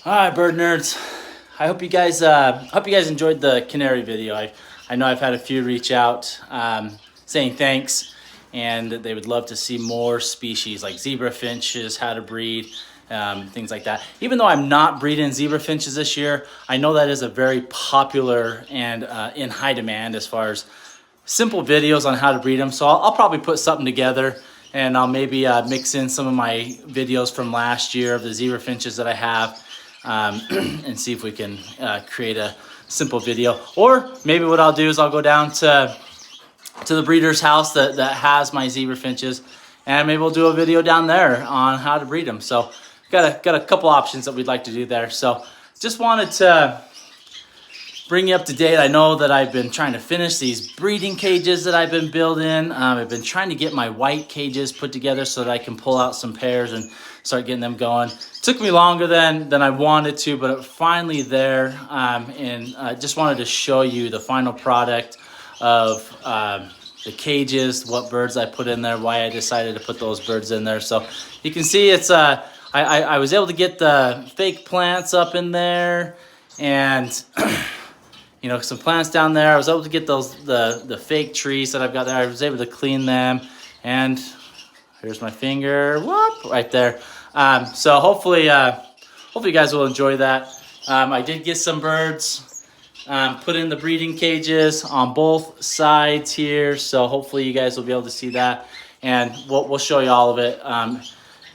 All right, bird nerds. I hope you guys enjoyed the canary video. I know I've had a few reach out saying thanks, and that they would love to see more species like zebra finches, how to breed, things like that. Even though I'm not breeding zebra finches this year, I know that is a very popular and in high demand as far as simple videos on how to breed them. So I'll probably put something together, and I'll maybe mix in some of my videos from last year of the zebra finches that I have. And see if we can create a simple video. Or maybe what I'll do is I'll go down to the breeder's house that has my zebra finches, and maybe we'll do a video down there on how to breed them. So got a couple options that we'd like to do there. So just wanted to bring you up to date. I know that I've been trying to finish these breeding cages that I've been building. I've been trying to get my white cages put together so that I can pull out some pairs and start getting them going. Took me longer than I wanted to, but it's finally there. And just wanted to show you the final product of the cages, what birds I put in there, why I decided to put those birds in there. So you can see it's I was able to get the fake plants up in there, and you know, some plants down there. I was able to get those the fake trees that I've got there. I was able to clean them, and here's my finger, whoop, right there. So hopefully you guys will enjoy that. I did get some birds put in the breeding cages on both sides here, so hopefully you guys will be able to see that, and we'll show you all of it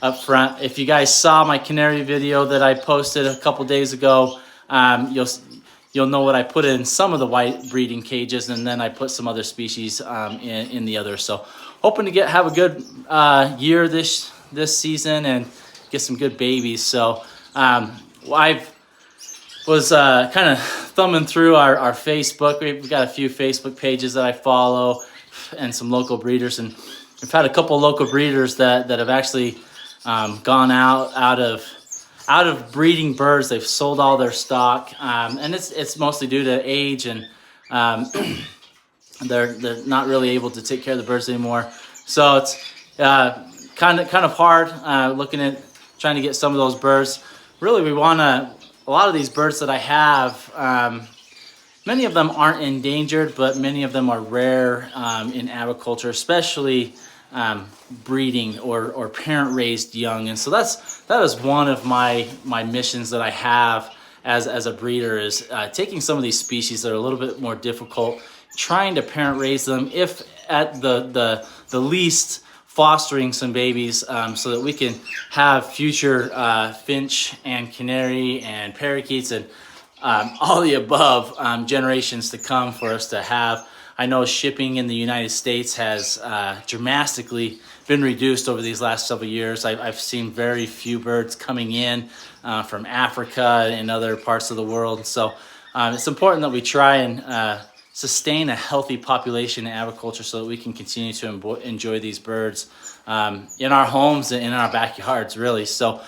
up front. If you guys saw my canary video that I posted a couple days ago, you'll know what I put in some of the white breeding cages, and then I put some other species in the others. So hoping to have a good year this season and get some good babies. So I was kind of thumbing through our Facebook. We've got a few Facebook pages that I follow and some local breeders, and we've had a couple local breeders that have actually gone out of breeding birds. They've sold all their stock, and it's mostly due to age, and they're not really able to take care of the birds anymore. So it's kind of hard looking at trying to get some of those birds. Really, we want a lot of these birds that I have. Many of them aren't endangered, but many of them are rare in aviculture, especially breeding or parent-raised young. And so that is one of my missions that I have as a breeder, is taking some of these species that are a little bit more difficult, trying to parent-raise them, if at the least fostering some babies, so that we can have future finch and canary and parakeets and all the above generations to come for us to have. I know shipping in the United States has dramatically been reduced over these last several years. I've seen very few birds coming in from Africa and other parts of the world. So it's important that we try and sustain a healthy population in aviculture so that we can continue to enjoy these birds in our homes and in our backyards, really. So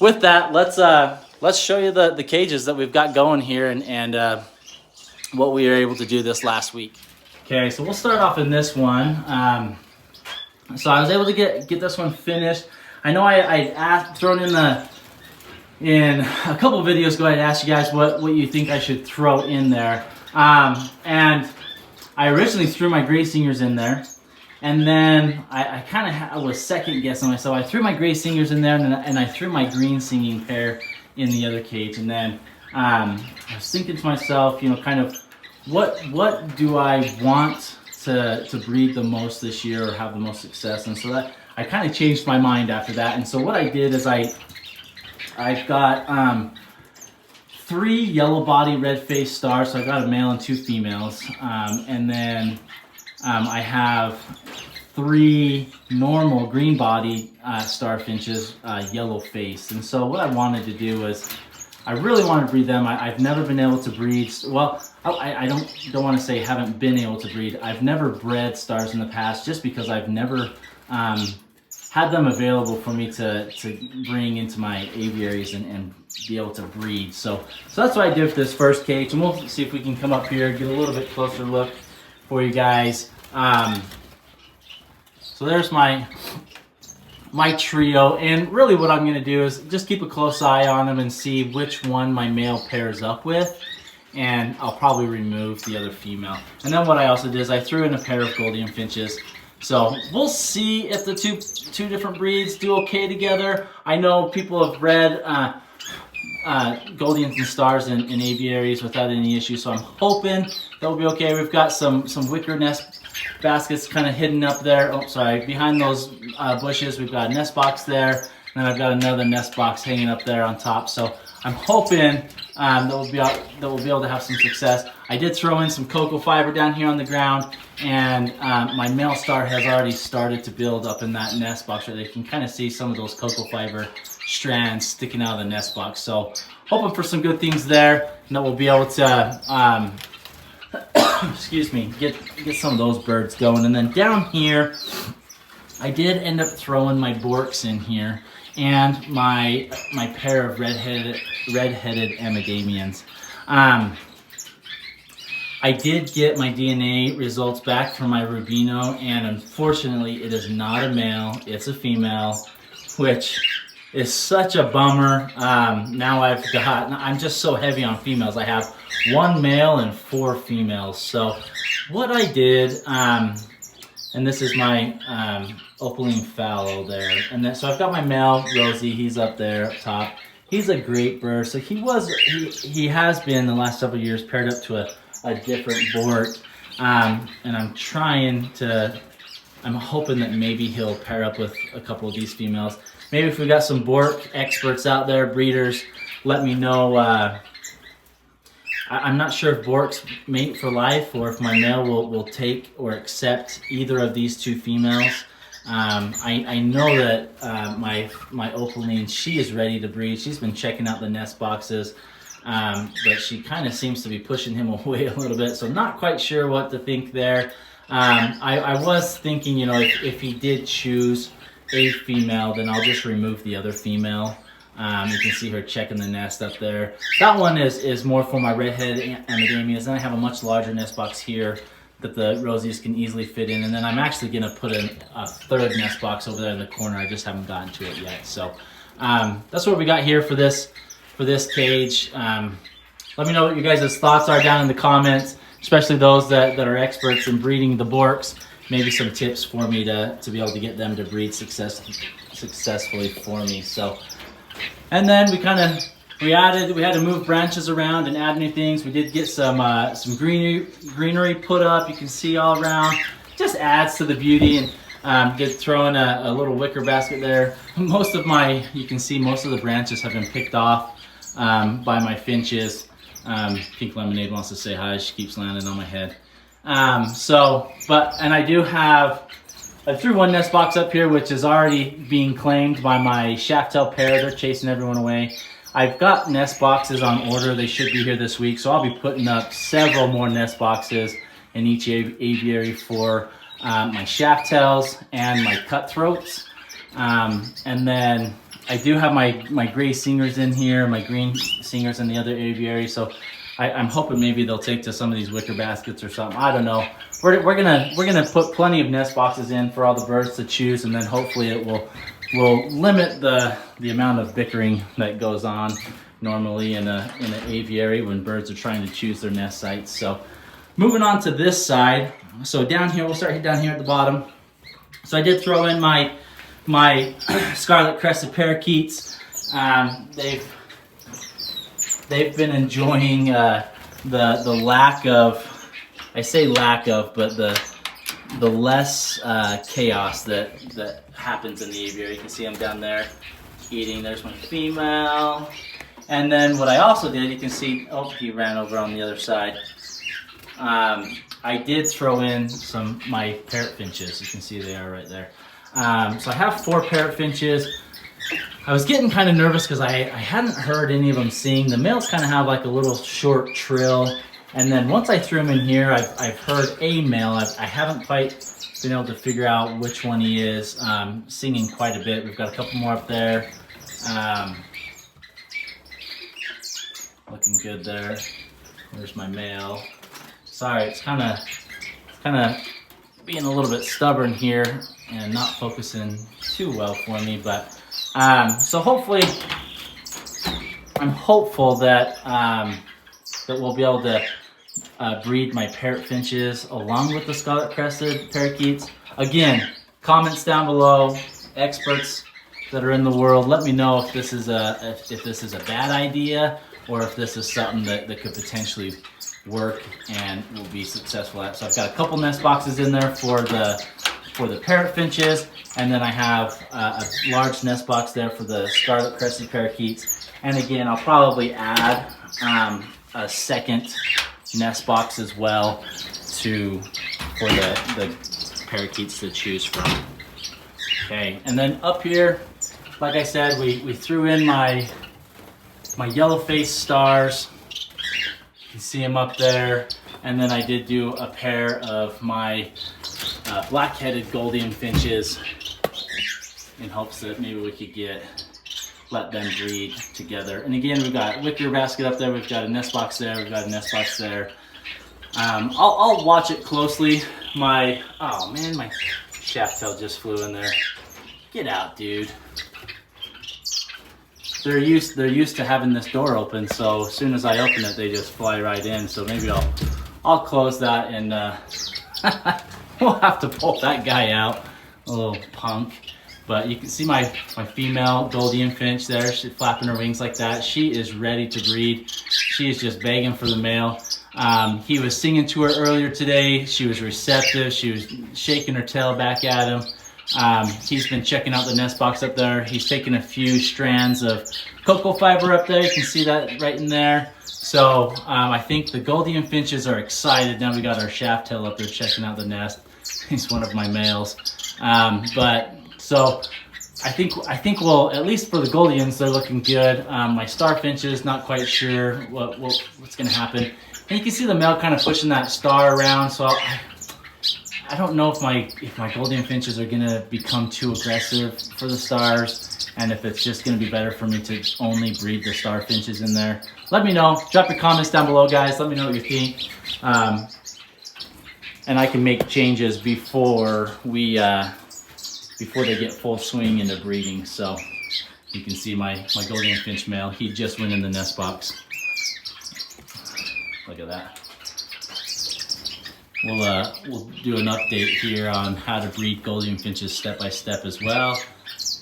with that, let's show you the cages that we've got going here, and what we were able to do this last week. Okay, so we'll start off in this one. So I was able to get this one finished. I know I thrown in a couple of videos ago, I'd asked you guys what you think I should throw in there. And I originally threw my gray singers in there, and then I kind of was second guessing myself. I threw my gray singers in there, and I threw my green singing pair in the other cage. And then I was thinking to myself, you know, kind of what do I want to breed the most this year or have the most success? And so that I kind of changed my mind after that. And so what I did is I've got 3 yellow body red face stars. So I've got a male and 2 females, and then I have 3 normal green body star finches, yellow face. And so what I wanted to do was, I really wanted to breed them. I've never been able to breed, well, I don't want to say haven't been able to breed. I've never bred stars in the past, just because I've never had them available for me to bring into my aviaries and be able to breed. So that's what I did with this first cage, and we'll see if we can come up here, get a little bit closer look for you guys. So there's my my trio, and really what I'm going to do is just keep a close eye on them and see which one my male pairs up with, and I'll probably remove the other female. And then what I also did is I threw in a pair of Golden Finches. So we'll see if the two different breeds do okay together. I know people have bred Goldians and Stars in aviaries without any issues, so I'm hoping they'll be okay. We've got some wicker nest baskets kind of hidden up there. Oh, sorry, behind those bushes we've got a nest box there, and then I've got another nest box hanging up there on top. So I'm hoping that we'll be able to have some success. I did throw in some cocoa fiber down here on the ground, and my male star has already started to build up in that nest box where they can kind of see some of those cocoa fiber strands sticking out of the nest box. So hoping for some good things there, and that we'll be able to excuse me, get some of those birds going. And then down here I did end up throwing my borks in here and my pair of red-headed Amidamians. I did get my DNA results back from my Rubino, and unfortunately it is not a male, it's a female, which is such a bummer. Now I'm just so heavy on females. I have 1 male and 4 females. So what I did, and this is my opaline fallow there, and then, so I've got my male Rosie, he's up there up top. He's a great bird. So he has been the last several years paired up to a different bork, and I'm hoping that maybe he'll pair up with a couple of these females. Maybe if we got some bork experts out there, breeders, let me know. I'm not sure if borks mate for life or if my male will take or accept either of these 2 females. I know that my opaline, she is ready to breed. She's been checking out the nest boxes, but she kind of seems to be pushing him away a little bit, so not quite sure what to think there. I was thinking, you know, if he did choose a female, then I'll just remove the other female. You can see her checking the nest up there. That one is more for my red-headed Amidamias. Then I have a much larger nest box here that the Rosies can easily fit in. And then I'm actually going to put a 3rd nest box over there in the corner. I just haven't gotten to it yet. So that's what we got here for this cage. Let me know what you guys' thoughts are down in the comments, especially those that are experts in breeding the borks. Maybe some tips for me to be able to get them to breed successfully for me. So, and then we had to move branches around and add new things. We did get some greenery put up. You can see all around. Just adds to the beauty, and did throw in a little wicker basket there. You can see most of the branches have been picked off by my finches. Pink Lemonade wants to say hi. She keeps landing on my head. I threw 1 nest box up here, which is already being claimed by my shaft-tail pair. They're chasing everyone away. I've got nest boxes on order. They should be here this week, so I'll be putting up several more nest boxes in each aviary for my shaft-tails and my cutthroats. And then I do have my gray singers in here, my green singers in the other aviary, so I'm hoping maybe they'll take to some of these wicker baskets or something. I don't know. We're gonna put plenty of nest boxes in for all the birds to choose, and then hopefully it will limit the amount of bickering that goes on normally in an aviary when birds are trying to choose their nest sites. So moving on to this side. So down here, we'll start down here at the bottom. So I did throw in my scarlet crested parakeets. They've been enjoying the lack of, I say lack of, but the less chaos that happens in the aviary. You can see them down there eating. There's my female. And then what I also did, you can see, oh, he ran over on the other side. I did throw in my parrot finches. You can see they are right there. So I have 4 parrot finches. I was getting kind of nervous because I hadn't heard any of them sing. The males kind of have like a little short trill. And then once I threw them in here, I've heard a male. I haven't quite been able to figure out which one he is, singing quite a bit. We've got a couple more up there. Looking good there. There's my male. Sorry, it's kind of being a little bit stubborn here and not focusing too well for me, but so hopefully, I'm hopeful that that we'll be able to breed my parrot finches along with the scarlet-crested parakeets. Again, comments down below, experts that are in the world, let me know if this is a bad idea or if this is something that could potentially work and will be successful at. So I've got a couple nest boxes in there for the parrot finches, and then I have a large nest box there for the scarlet-crested parakeets. And again, I'll probably add a second nest box as well for the parakeets to choose from. Okay, and then up here, like I said, we threw in my yellow-faced stars. You can see them up there. And then I did do a pair of my black-headed Golden finches in hopes that maybe we could let them breed together. And again, we've got wicker basket up there. We've got a nest box there. We've got a nest box there. I'll watch it closely. Oh man, my shaft tail just flew in there. Get out, dude. They're used to having this door open, so as soon as I open it, they just fly right in. So maybe I'll close that and we'll have to pull that guy out, a little punk. But you can see my female Golden finch there. She's flapping her wings like that. She is ready to breed. She is just begging for the male. He was singing to her earlier today. She was receptive. She was shaking her tail back at him. He's been checking out the nest box up there. He's taking a few strands of cocoa fiber up there. You can see that right in there. So I think the Golden finches are excited. Now we got our shaft tail up there checking out the nest. He's one of my males. So I think we'll, at least for the Goldens, they're looking good. My star finches, not quite sure what's going to happen. And you can see the male kind of pushing that star around. So I don't know if my Golden finches are going to become too aggressive for the stars, and if it's just going to be better for me to only breed the star finches in there. Let me know. Drop your comments down below, guys. Let me know what you think. And I can make changes before they get full swing into breeding. So you can see my Golden finch male, he just went in the nest box. Look at that. We'll do an update here on how to breed Golden finches step by step as well.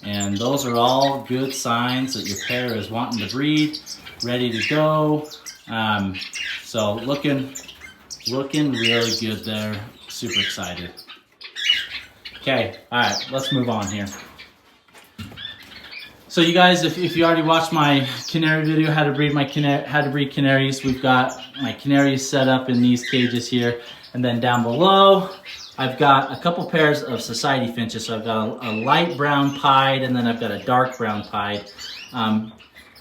And those are all good signs that your pair is wanting to breed, ready to go. So looking really good there. Super excited. Okay, all right, let's move on here. So you guys, if you already watched my canary video, how to breed canaries, we've got my canaries set up in these cages here. And then down below, I've got a couple pairs of society finches. So I've got a light brown pied, and then I've got a dark brown pied. I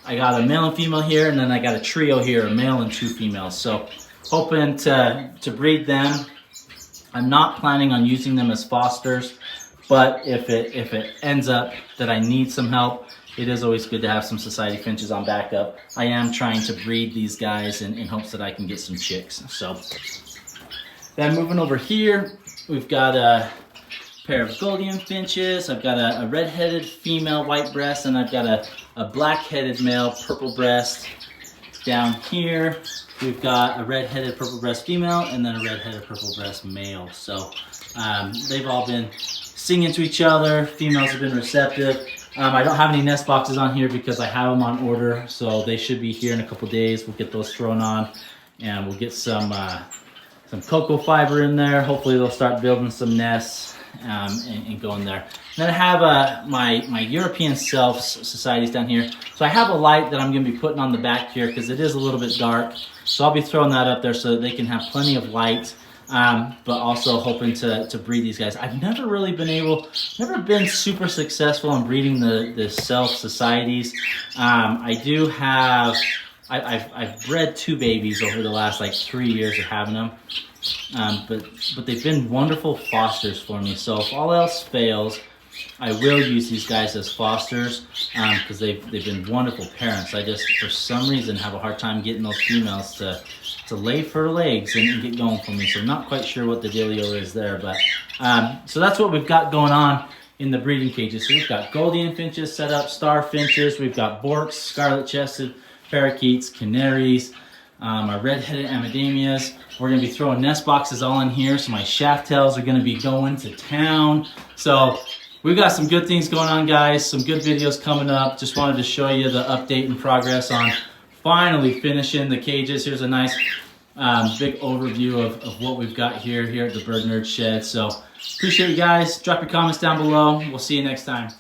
got a male and female here, and then I got a trio here, a male and two females. So hoping to breed them. I'm not planning on using them as fosters, but if it ends up that I need some help, it is always good to have some society finches on backup. I am trying to breed these guys in hopes that I can get some chicks. So then moving over here, we've got a pair of Golden finches. I've got a red-headed female white breast, and I've got a black-headed male purple breast. Down here, we've got a red-headed purple breast female and then a red-headed purple breast male. So they've all been singing to each other. Females have been receptive. I don't have any nest boxes on here because I have them on order, so they should be here in a couple days. We'll get those thrown on, and we'll get some cocoa fiber in there. Hopefully they'll start building some nests and going there. And then I have my European Selfs societies down here. So I have a light that I'm going to be putting on the back here because it is a little bit dark. So I'll be throwing that up there so that they can have plenty of light, but also hoping to breed these guys. I've never been super successful in breeding the Self societies. I do have, I've bred 2 babies over the last like 3 years of having them. But they've been wonderful fosters for me. So if all else fails, I will use these guys as fosters because they've been wonderful parents. I just, for some reason, have a hard time getting those females to lay fertile eggs and get going for me. So I'm not quite sure what the dealio is there, but so that's what we've got going on in the breeding cages. So we've got Goldien finches set up, star finches, we've got borks, scarlet-chested parakeets, canaries, our red-headed amidamias. We're gonna be throwing nest boxes all in here, so my shaft tails are gonna be going to town. So we've got some good things going on, guys, some good videos coming up. Just wanted to show you the update and progress on finally finishing the cages. Here's a nice big overview of what we've got here at the Bird Nerd Shed. So appreciate you guys. Drop your comments down below. We'll see you next time.